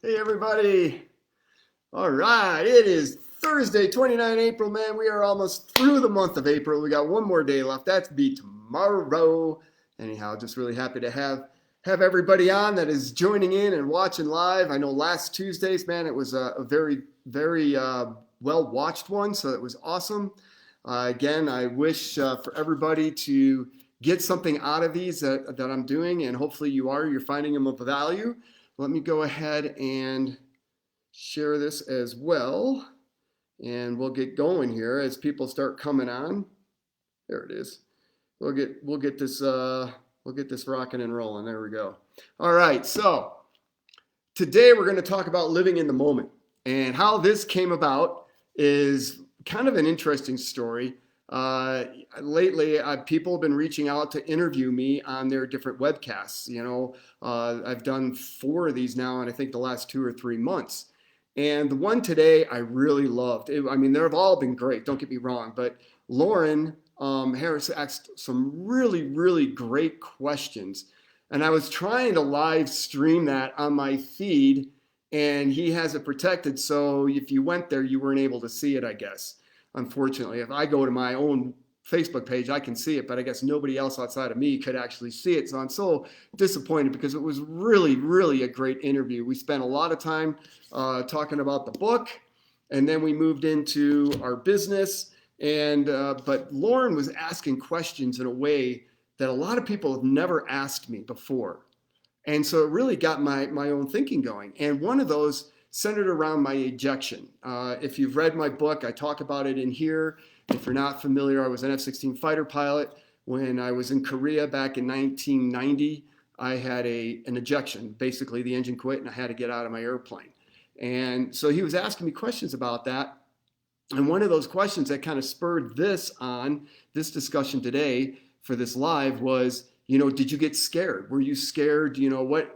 Hey everybody. All right, it is Thursday, 29 April, man. We are almost through the month of April. We got one more day left. That's be tomorrow. Anyhow, just really happy to have everybody on that is joining in and watching live. I know last Tuesdays, man, it was a very well watched one, so it was awesome. Again, I wish for everybody to get something out of these that I'm doing, and hopefully you're finding them of value. Let me go ahead and share this as well, and we'll get going here as people start coming on. There it is. We'll get this rocking and rolling. There we go. All right, so today we're going to talk about living in the moment, and how this came about is kind of an interesting story. Uh, Lately, people have been reaching out to interview me on their different webcasts. I've done 4 of these now, and I think the last 2 or 3 months. And the one today I really loved. I mean, they've all been great. Don't get me wrong, but Lauren Harris asked some really, really great questions, and I was trying to live stream that on my feed, and he has it protected. So if you went there, you weren't able to see it, I guess. Unfortunately, if I go to my own Facebook page, I can see it, but I guess nobody else outside of me could actually see it. So I'm so disappointed because it was really, really a great interview. We spent a lot of time talking about the book, and then we moved into our business. And but Lauren was asking questions in a way that a lot of people have never asked me before. And so it really got my own thinking going. And one of those centered around my ejection. If you've read my book, I talk about it in here. If you're not familiar, I was an F-16 fighter pilot. When I was in Korea back in 1990, I had an ejection. Basically, the engine quit and I had to get out of my airplane. And so he was asking me questions about that. And one of those questions that kind of spurred this discussion today for this live was, did you get scared? Were you scared?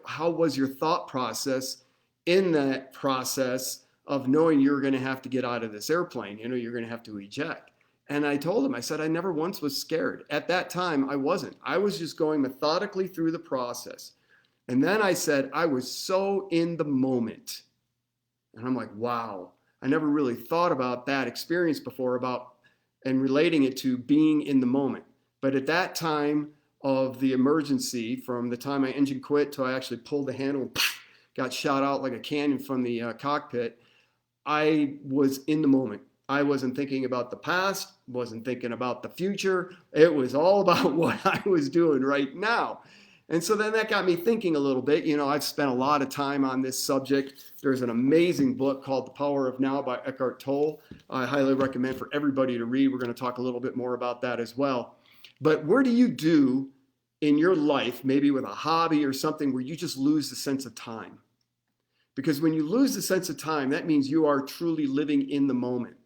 How was your thought process in that process of knowing you're going to have to get out of this airplane? You're going to have to eject. And I told him, I said, I never once was scared. At that time, I wasn't. I was just going methodically through the process. And then I said, I was so in the moment. And I'm like, wow, I never really thought about that experience before and relating it to being in the moment. But at that time of the emergency, from the time my engine quit till I actually pulled the handle and got shot out like a cannon from the cockpit, I was in the moment. I wasn't thinking about the past, wasn't thinking about the future. It was all about what I was doing right now. And so then that got me thinking a little bit. I've spent a lot of time on this subject. There's an amazing book called The Power of Now by Eckhart Tolle. I highly recommend for everybody to read. We're going to talk a little bit more about that as well. But where do you do in your life, maybe with a hobby or something, where you just lose the sense of time? Because when you lose the sense of time, that means you are truly living in the moment.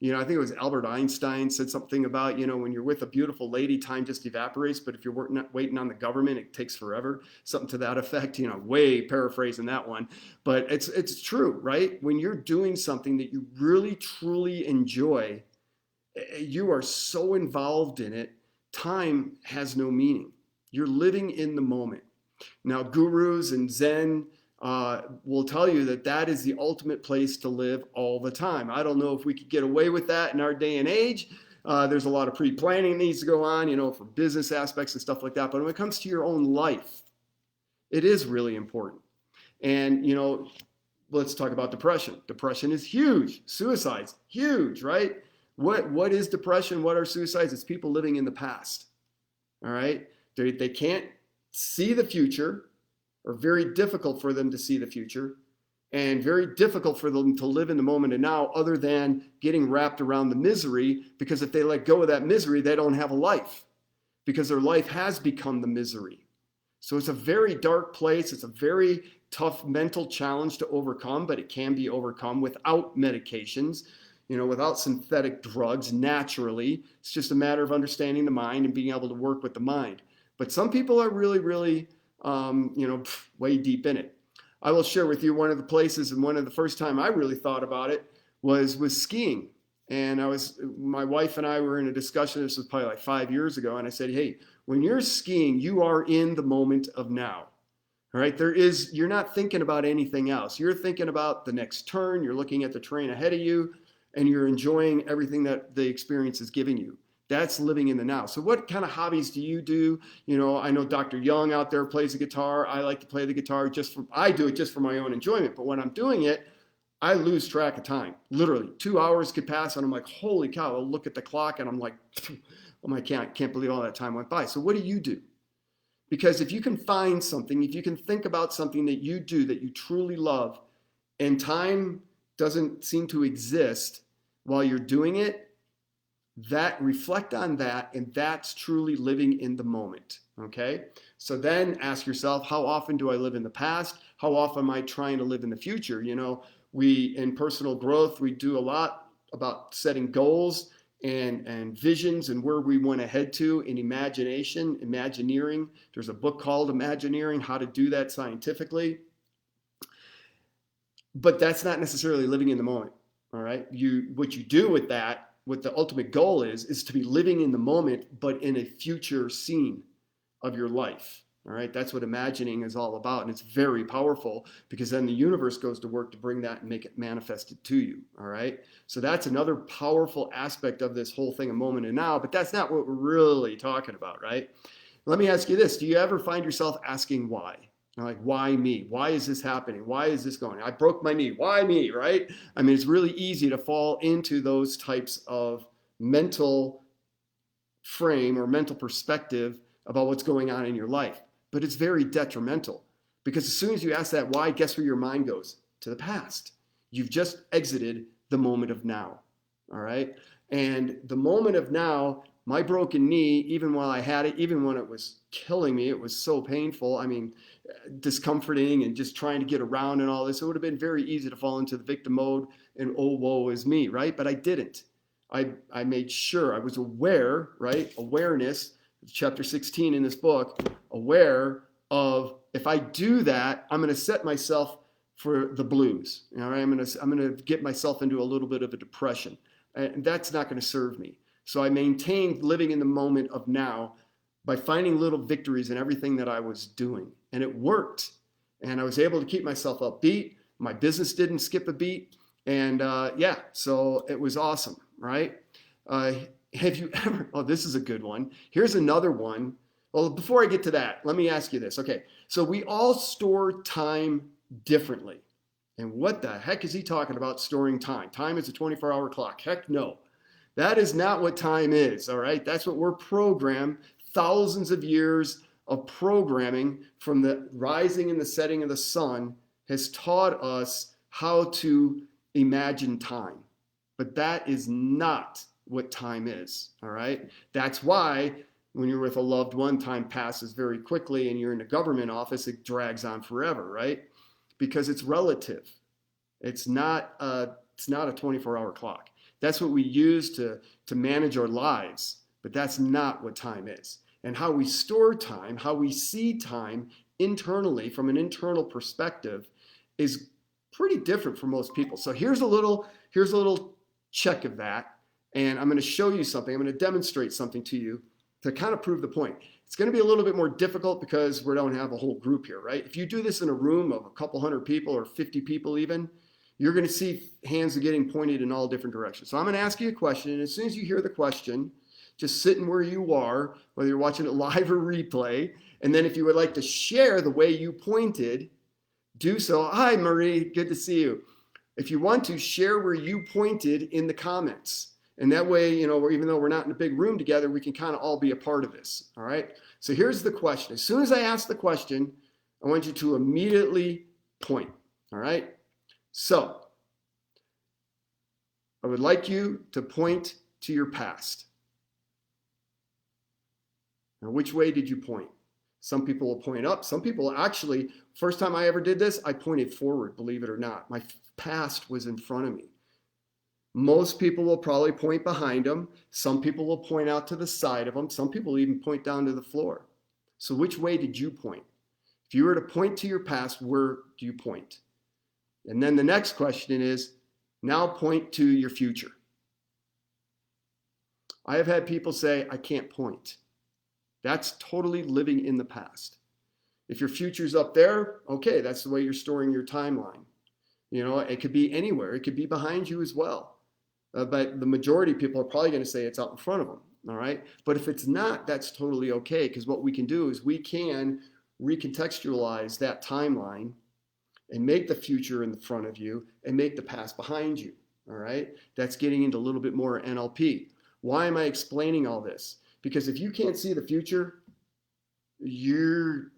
I think it was Albert Einstein said something about, when you're with a beautiful lady, time just evaporates. But if you're waiting on the government, it takes forever. Something to that effect, way paraphrasing that one. But it's true, right? When you're doing something that you really, truly enjoy, you are so involved in it, time has no meaning. You're living in the moment. Now, gurus and Zen will tell you that is the ultimate place to live all the time. I don't know if we could get away with that in our day and age. There's a lot of pre-planning that needs to go on, for business aspects and stuff like that. But when it comes to your own life, it is really important. And, let's talk about depression. Depression is huge. Suicide's huge, right? What is depression? What are suicides? It's people living in the past. All right? They can't see the future, or very difficult for them to see the future, and very difficult for them to live in the moment and now, other than getting wrapped around the misery, because if they let go of that misery, they don't have a life, because their life has become the misery. So it's a very dark place. It's a very tough mental challenge to overcome, but it can be overcome without medications, without synthetic drugs, naturally. It's just a matter of understanding the mind and being able to work with the mind. But some people are really, really way deep in it. I will share with you one of the places, and one of the first time I really thought about it was skiing. And my wife and I were in a discussion, this was probably like 5 years ago, and I said, hey, when you're skiing, you are in the moment of now. All right, you're not thinking about anything else. You're thinking about the next turn, you're looking at the train ahead of you, and you're enjoying everything that the experience is giving you. That's living in the now. So what kind of hobbies do you do? I know Dr. Young out there plays the guitar. I like to play the guitar I do it just for my own enjoyment. But when I'm doing it, I lose track of time. Literally, 2 hours could pass, and I'm like, holy cow! I'll look at the clock, and I'm like, oh my, can't believe all that time went by. So what do you do? Because if you can find something, if you can think about something that you do that you truly love, and time doesn't seem to exist while you're doing it, reflect on that, and that's truly living in the moment. Okay? So then ask yourself, how often do I live in the past? How often am I trying to live in the future? In personal growth, we do a lot about setting goals and visions and where we want to head to in imagineering. There's a book called Imagineering, how to do that scientifically. But that's not necessarily living in the moment. All right. What you do with that, what the ultimate goal is to be living in the moment, but in a future scene of your life. All right. That's what imagining is all about. And it's very powerful because then the universe goes to work to bring that and make it manifested to you. All right. So that's another powerful aspect of this whole thing, a moment and now, but that's not what we're really talking about. Right. Let me ask you this. Do you ever find yourself asking why? Like, why me? Why is this happening? Why is this going? I broke my knee. Why me? Right? I mean, it's really easy to fall into those types of mental frame or mental perspective about what's going on in your life. But it's very detrimental because as soon as you ask that why, guess where your mind goes? To the past. You've just exited the moment of now. All right? And the moment of now, my broken knee, even while I had it, even when it was killing me, it was so painful. I mean, discomforting and just trying to get around and all this. It would have been very easy to fall into the victim mode and, oh, woe is me, right? But I didn't. I made sure I was aware, right? Awareness, chapter 16 in this book, aware of if I do that, I'm going to set myself for the blues. All right? I'm going to get myself into a little bit of a depression. And that's not going to serve me. So I maintained living in the moment of now by finding little victories in everything that I was doing. And it worked. And I was able to keep myself upbeat. My business didn't skip a beat. And so it was awesome, right? Have you ever, oh, this is a good one. Here's another one. Well, before I get to that, let me ask you this. Okay, so we all store time differently. And what the heck is he talking about storing time? Time is a 24-hour clock. Heck no. That is not what time is, all right? That's what we're programmed. Thousands of years of programming from the rising and the setting of the sun has taught us how to imagine time. But that is not what time is, all right? That's why when you're with a loved one, time passes very quickly, and you're in a government office, it drags on forever, right? Because it's relative. It's not a 24-hour clock. That's what we use to manage our lives, but that's not what time is. And how we store time, how we see time internally from an internal perspective is pretty different for most people. So here's a little check of that, and I'm going to show you something. I'm going to demonstrate something to you to kind of prove the point. It's going to be a little bit more difficult because we don't have a whole group here, right? If you do this in a room of a couple hundred people or 50 people even, you're going to see hands getting pointed in all different directions. So I'm going to ask you a question, and as soon as you hear the question, just sitting where you are, whether you're watching it live or replay, and then if you would like to share the way you pointed, do so. Hi, Marie, good to see you. If you want to, share where you pointed in the comments. And that way, even though we're not in a big room together, we can kind of all be a part of this, all right? So here's the question. As soon as I ask the question, I want you to immediately point, all right? So, I would like you to point to your past. Now, which way did you point? Some people will point up. Some people actually, first time I ever did this, I pointed forward, believe it or not. My past was in front of me. Most people will probably point behind them. Some people will point out to the side of them. Some people even point down to the floor. So which way did you point? If you were to point to your past, where do you point? And then the next question is, now point to your future. I have had people say, I can't point. That's totally living in the past. If your future's up there, okay, that's the way you're storing your timeline. It could be anywhere. It could be behind you as well. But the majority of people are probably going to say it's out in front of them. All right. But if it's not, that's totally okay. Because what we can do is we can recontextualize that timeline and make the future in the front of you and make the past behind you. All right. That's getting into a little bit more NLP. Why am I explaining all this? Because if you can't see the future, you're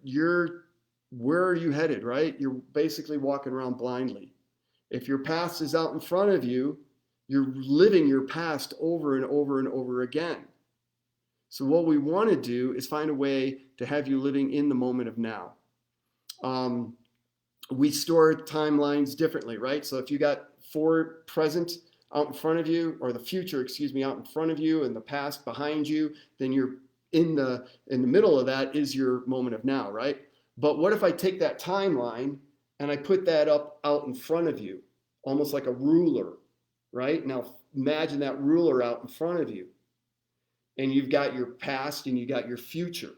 where are you headed, right? You're basically walking around blindly. If your past is out in front of you, you're living your past over and over and over again. So what we want to do is find a way to have you living in the moment of now. We store timelines differently, right? So if you got forward, present out in front of you, or the future, out in front of you, and the past behind you, then you're in the middle of that is your moment of now, right? But what if I take that timeline and I put that up out in front of you, almost like a ruler, right? Now imagine that ruler out in front of you, and you've got your past and you got your future,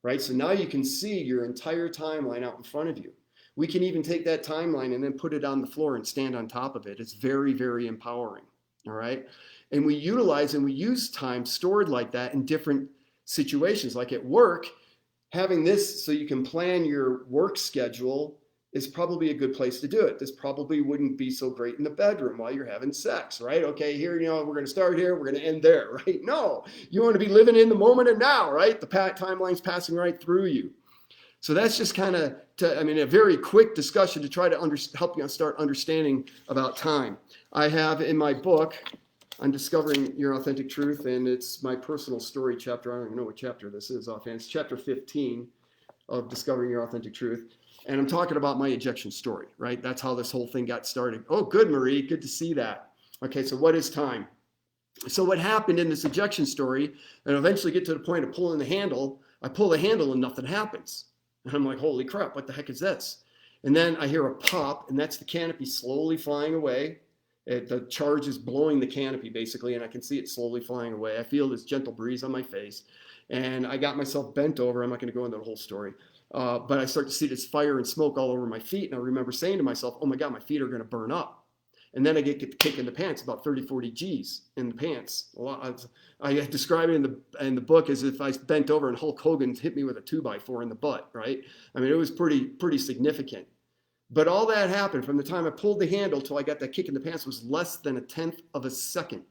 right? So now you can see your entire timeline out in front of you. We can even take that timeline and then put it on the floor and stand on top of it. It's very, very empowering, all right? And we utilize and we use time stored like that in different situations, like at work. Having this so you can plan your work schedule is probably a good place to do it. This probably wouldn't be so great in the bedroom while you're having sex, right? Okay, here, we're going to start here, we're going to end there, right? No, you want to be living in the moment and now, right? The timeline's passing right through you. So that's just kind of, a very quick discussion to try to help you start understanding about time. I have in my book on Discovering Your Authentic Truth, and it's my personal story chapter. I don't even know what chapter this is offhand. It's chapter 15 of Discovering Your Authentic Truth. And I'm talking about my ejection story, right? That's how this whole thing got started. Oh, good, Marie. Good to see that. Okay, so what is time? So what happened in this ejection story, and eventually get to the point of pulling the handle, I pull the handle and nothing happens. And I'm like, holy crap, what the heck is this? And then I hear a pop, and that's the canopy slowly flying away. The charge is blowing the canopy, basically, and I can see it slowly flying away. I feel this gentle breeze on my face, and I got myself bent over. I'm not going to go into the whole story. But I start to see this fire and smoke all over my feet, and I remember saying to myself, oh my God, my feet are going to burn up. And then I get the kick in the pants, about 30, 40 G's in the pants. I describe it in the book as if I bent over and Hulk Hogan hit me with a 2x4 in the butt, right? I mean, it was pretty significant. But all that happened from the time I pulled the handle till I got that kick in the pants was less than a tenth of a second.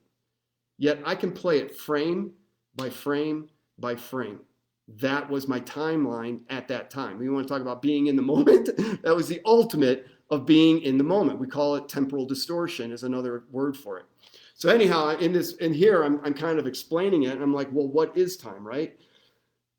Yet I can play it frame by frame by frame. That was my timeline at that time. We want to talk about being in the moment. That was the ultimate of being in the moment. We call it temporal distortion is another word for it. So anyhow, in here, I'm kind of explaining it. And I'm like, well, what is time, right?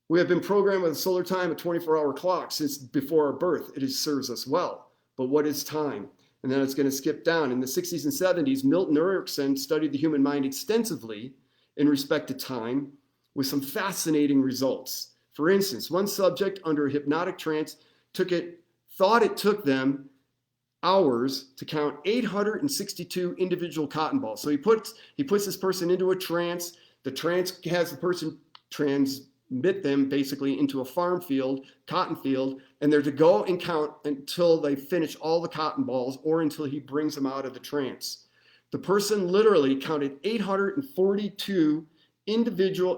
We have been programmed with a solar time, a 24-hour clock since before our birth. It serves us well. But what is time? And then it's going to skip down. In the 60s and 70s, Milton Erickson studied the human mind extensively in respect to time with some fascinating results. For instance, one subject under a hypnotic trance thought it took them hours to count 862 individual cotton balls. So he puts this person into a trance. The trance has the person transmit them basically into a farm field, cotton field, and they're to go and count until they finish all the cotton balls or until he brings them out of the trance. The person literally counted 862 individual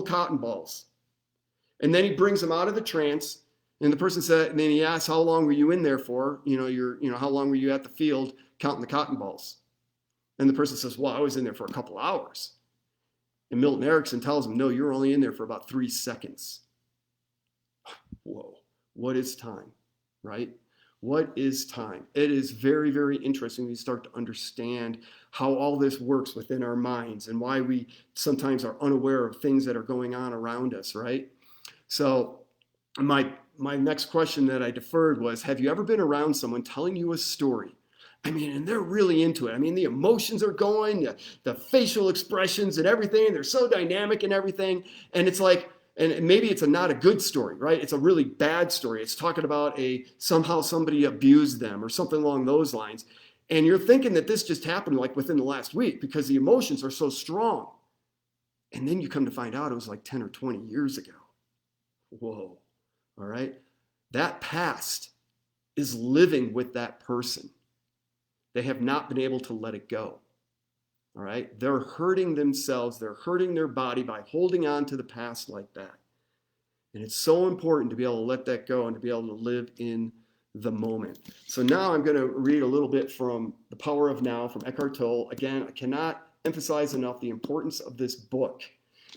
cotton balls. And then he brings them out of the trance. And the person said, and then he asks, how long were you in there for? How long were you at the field counting the cotton balls? And the person says, well, I was in there for a couple hours. And Milton Erickson tells him, no, you're only in there for about 3 seconds. Whoa, what is time, right? What is time? It is very, very interesting when you start to understand how all this works within our minds and why we sometimes are unaware of things that are going on around us, right? So my next question that I deferred was, have you ever been around someone telling you a story? And they're really into it. The emotions are going, the facial expressions and everything. They're so dynamic and everything. And it's like, and maybe it's not a good story, right? It's a really bad story. It's talking about somehow somebody abused them or something along those lines. And you're thinking that this just happened like within the last week because the emotions are so strong. And then you come to find out it was like 10 or 20 years ago. Whoa. All right. That past is living with that person. They have not been able to let it go. All right. They're hurting themselves. They're hurting their body by holding on to the past like that. And it's so important to be able to let that go and to be able to live in the moment. So now I'm going to read a little bit from The Power of Now from Eckhart Tolle. Again, I cannot emphasize enough the importance of this book.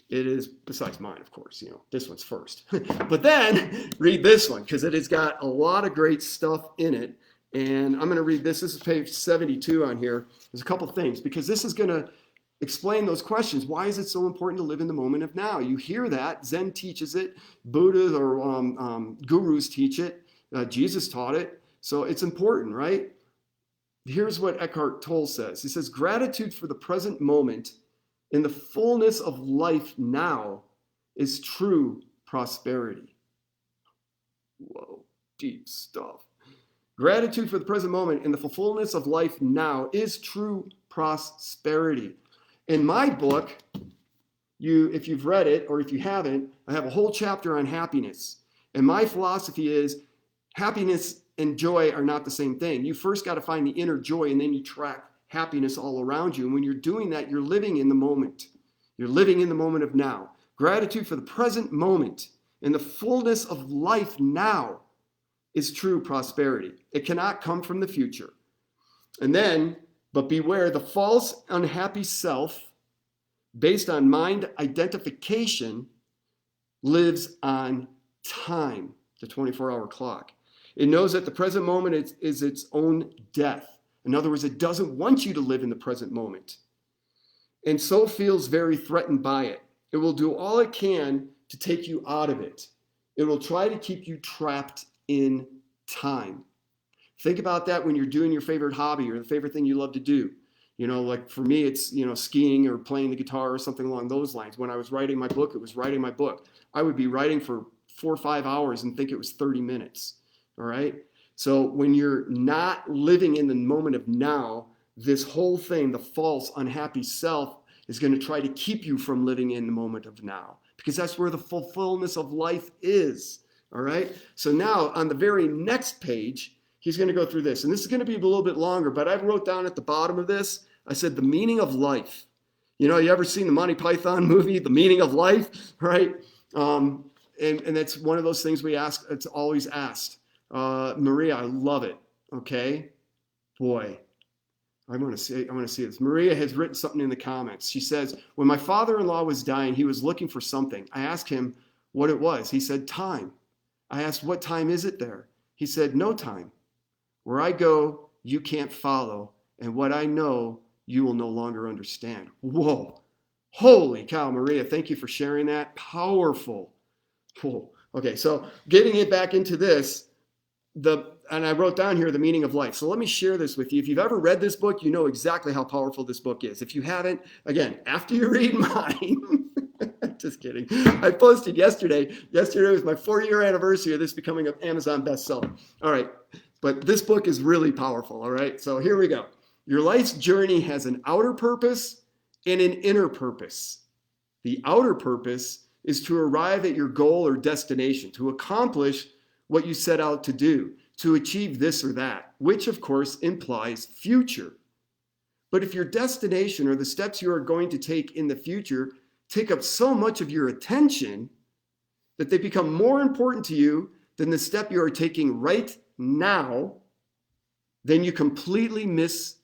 It is, besides mine, of course, this one's first. But then read this one because it has got a lot of great stuff in it. And I'm going to read this. This is page 72 on here. There's a couple things because this is going to explain those questions. Why is it so important to live in the moment of now? You hear that. Zen teaches it. Buddha or gurus teach it. Jesus taught it. So it's important, right? Here's what Eckhart Tolle says. He says, gratitude for the present moment in the fullness of life now is true prosperity. Whoa, deep stuff. Gratitude for the present moment in the fullness of life now is true prosperity. In my book, if you've read it or if you haven't, I have a whole chapter on happiness. And my philosophy is happiness and joy are not the same thing. You first got to find the inner joy and then you track happiness all around you. And when you're doing that, you're living in the moment. You're living in the moment of now. Gratitude for the present moment in the fullness of life now is true prosperity. It cannot come from the future. And then, but beware, the false, unhappy self, based on mind identification, lives on time, the 24-hour clock. It knows that the present moment is its own death. In other words, it doesn't want you to live in the present moment, and so feels very threatened by it. It will do all it can to take you out of it. It will try to keep you trapped in time. Think about that when you're doing your favorite hobby or the favorite thing you love to do. Like for me, it's, skiing or playing the guitar or something along those lines. When I was writing my book, it was writing my book. I would be writing for 4 or 5 hours and think it was 30 minutes. All right. So when you're not living in the moment of now, this whole thing, the false, unhappy self, is going to try to keep you from living in the moment of now, because that's where the fullness of life is. All right. So now on the very next page, he's going to go through this. And this is going to be a little bit longer, but I wrote down at the bottom of this, I said, the meaning of life. You ever seen the Monty Python movie, The Meaning of Life, right? And that's one of those things it's always asked. Maria, I love it. Okay. Boy, I want to see this. Maria has written something in the comments. She says, when my father-in-law was dying, he was looking for something. I asked him what it was. He said, time. I asked, what time is it there? He said, no time. Where I go, you can't follow. And what I know, you will no longer understand. Whoa. Holy cow, Maria. Thank you for sharing that. Powerful. Whoa. Okay, so getting it back into this, and I wrote down here the meaning of life. So let me share this with you. If you've ever read this book, you know exactly how powerful this book is. If you haven't, again, after you read mine, just kidding. I posted yesterday. Yesterday was my 4-year anniversary of this becoming an Amazon bestseller. All right. But this book is really powerful, all right? So here we go. Your life's journey has an outer purpose and an inner purpose. The outer purpose is to arrive at your goal or destination, to accomplish what you set out to do, to achieve this or that, which of course implies future. But if your destination or the steps you are going to take in the future take up so much of your attention that they become more important to you than the step you are taking right now, then you completely miss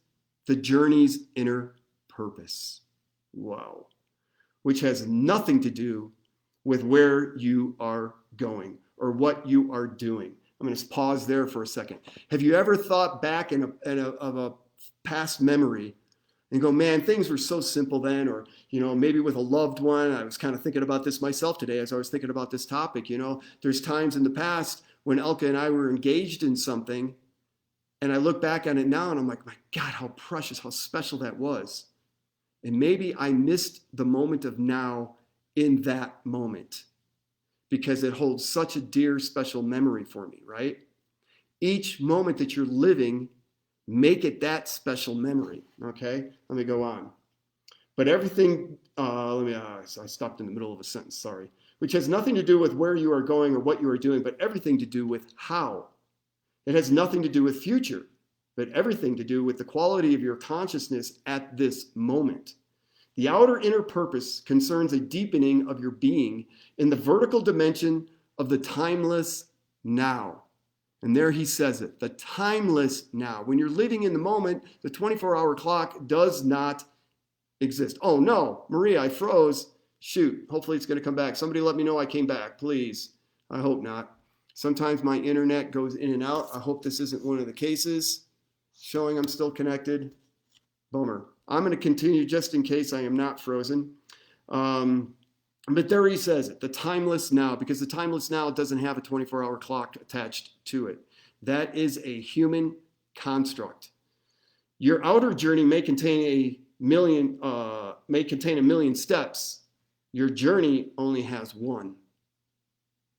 the journey's inner purpose. Wow. Which has nothing to do with where you are going or what you are doing. I'm going to pause there for a second. Have you ever thought back of a past memory and go, man, things were so simple then, or, maybe with a loved one? I was kind of thinking about this myself today as I was thinking about this topic. There's times in the past when Elka and I were engaged in something, and I look back on it now and I'm like, my God, how precious, how special that was. And maybe I missed the moment of now in that moment because it holds such a dear, special memory for me, right? Each moment that you're living, make it that special memory, okay? Let me go on. But everything, I stopped in the middle of a sentence, sorry. which has nothing to do with where you are going or what you are doing, but everything to do with how. It has nothing to do with future, but everything to do with the quality of your consciousness at this moment. The outer inner purpose concerns a deepening of your being in the vertical dimension of the timeless now. And there he says it, the timeless now. When you're living in the moment, the 24-hour clock does not exist. Oh no, Maria, I froze. Shoot, hopefully it's going to come back. Somebody let me know I came back, please. I hope not. Sometimes my internet goes in and out. I hope this isn't one of the cases showing I'm still connected. Bummer. I'm going to continue just in case I am not frozen. But there he says it, the timeless now, because the timeless now doesn't have a 24-hour clock attached to it. That is a human construct. Your outer journey may contain a million steps. Your journey only has one.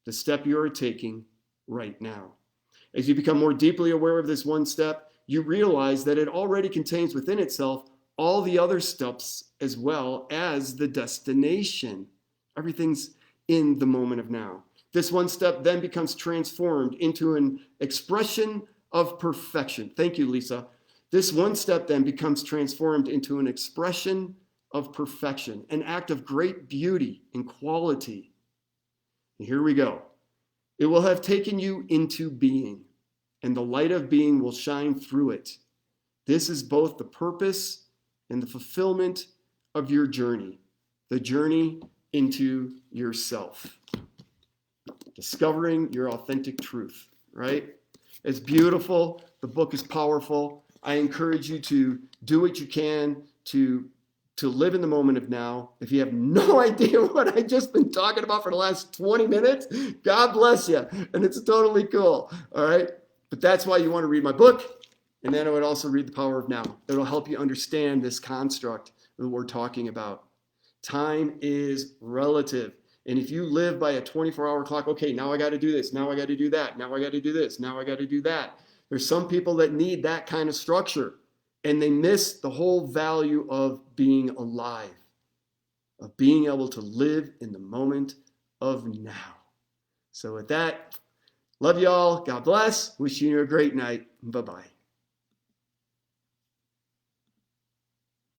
The step you are taking right now. As you become more deeply aware of this one step, you realize that it already contains within itself all the other steps as well as the destination. Everything's in the moment of now. This one step then becomes transformed into an expression of perfection. Thank you, Lisa. This one step then becomes transformed into an expression of perfection, an act of great beauty and quality. And here we go. It will have taken you into being, and the light of being will shine through it. This is both the purpose and the fulfillment of your journey, the journey into yourself, discovering your authentic truth, right? It's beautiful. The book is powerful. I encourage you to do what you can to live in the moment of now. If you have no idea what I've just been talking about for the last 20 minutes, God bless you. And it's totally cool. All right. But that's why you want to read my book. And then I would also read The Power of Now. It'll help you understand this construct that we're talking about. Time is relative. And if you live by a 24-hour clock, okay, now I got to do this. Now I got to do that. Now I got to do this. Now I got to do that. There's some people that need that kind of structure. And they miss the whole value of being alive, of being able to live in the moment of now. So with that, love y'all. God bless. Wishing you a great night. Bye-bye.